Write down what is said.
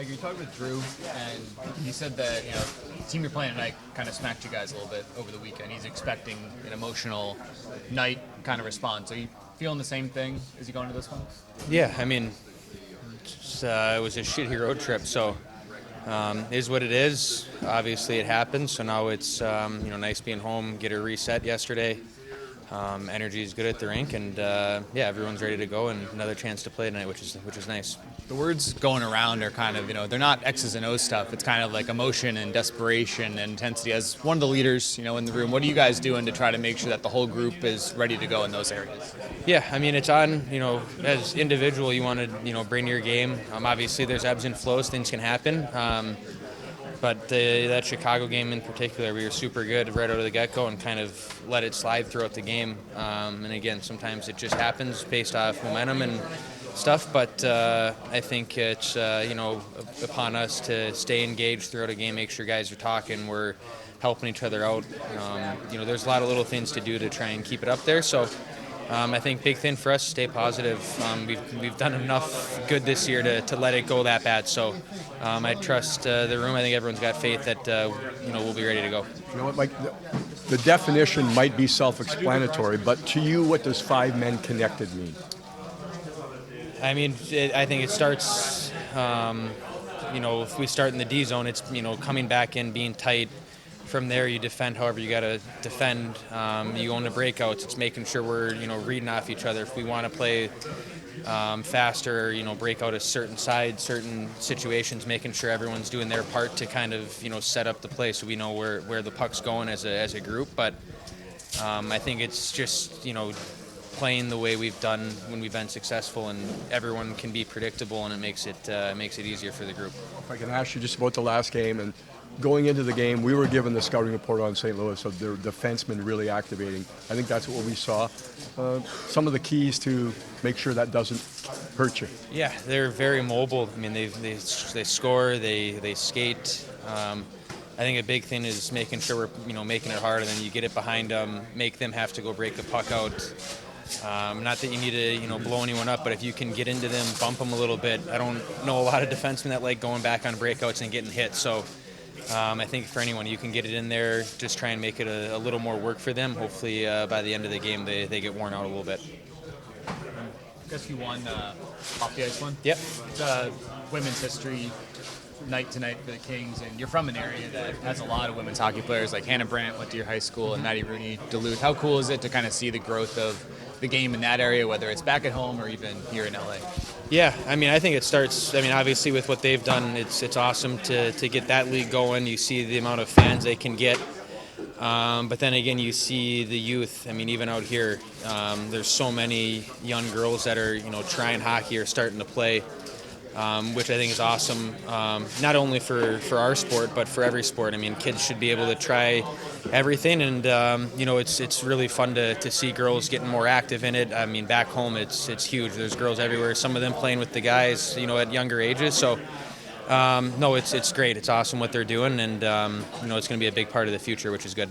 Like you talked with Drew, and he said that the team you're playing tonight kind of smacked you guys a little bit over the weekend. He's expecting an emotional night kind of response. Are you feeling the same thing as you go into this one? Yeah, I mean, it was a shitty road trip, so is what it is. Obviously, it happened. So now it's nice being home, get a reset yesterday. Energy is good at the rink, and everyone's ready to go, and another chance to play tonight, which is nice. The words going around are kind of, they're not X's and O's stuff. It's kind of like emotion and desperation and intensity. As one of the leaders, in the room, what are you guys doing to try to make sure that the whole group is ready to go in those areas? Yeah, I mean, it's on, as individual, you want to, bring your game. Obviously, there's ebbs and flows. Things can happen. But that Chicago game in particular, we were super good right out of the get-go and kind of let it slide throughout the game. And again, sometimes it just happens based off momentum and stuff. But I think it's upon us to stay engaged throughout a game, make sure guys are talking, we're helping each other out. There's a lot of little things to do to try and keep it up there. So I think big thing for us is stay positive. We've done enough good this year to let it go that bad. So I trust the room. I think everyone's got faith that we'll be ready to go. You know what, Mike? The definition might be self-explanatory, but to you, what does 5 men connected mean? I mean, I think it starts. If we start in the D zone, it's coming back in, being tight. From there, you defend however you got to defend. You go into breakouts. It's making sure we're reading off each other. If we want to play faster, break out a certain side, certain situations, making sure everyone's doing their part to kind of set up the play so we know where the puck's going as a group. But I think it's just playing the way we've done when we've been successful, and everyone can be predictable, and it makes it easier for the group. If I can ask you just about the last game, and going into the game, we were given the scouting report on St. Louis of their defensemen really activating. I think that's what we saw. Some of the keys to make sure that doesn't hurt you. Yeah, they're very mobile. I mean, they score, they skate. I think a big thing is making sure we're making it hard, and then you get it behind them, make them have to go break the puck out. Not that you need to blow anyone up, but if you can get into them, bump them a little bit. I don't know a lot of defensemen that like going back on breakouts and getting hit. So I think for anyone, you can get it in there, just try and make it a little more work for them. Hopefully by the end of the game, they get worn out a little bit. I guess you won off the ice one? Yep. It's women's history night tonight for the Kings, and you're from an area that has a lot of women's hockey players, like Hannah Brandt went to your high school, and Maddie Rooney, Duluth. How cool is it to kind of see the growth of the game in that area, whether it's back at home or even here in LA? Yeah, I mean, I think it starts, obviously with what they've done, it's awesome to get that league going. You see the amount of fans they can get. But then again, you see the youth. I mean, even out here, there's so many young girls that are, trying hockey or starting to play, which I think is awesome, not only for our sport, but for every sport. I mean, kids should be able to try everything, and it's really fun to see girls getting more active in it. I mean, back home, it's huge. There's girls everywhere. Some of them playing with the guys, at younger ages. So, no, it's great. It's awesome what they're doing, and it's going to be a big part of the future, which is good.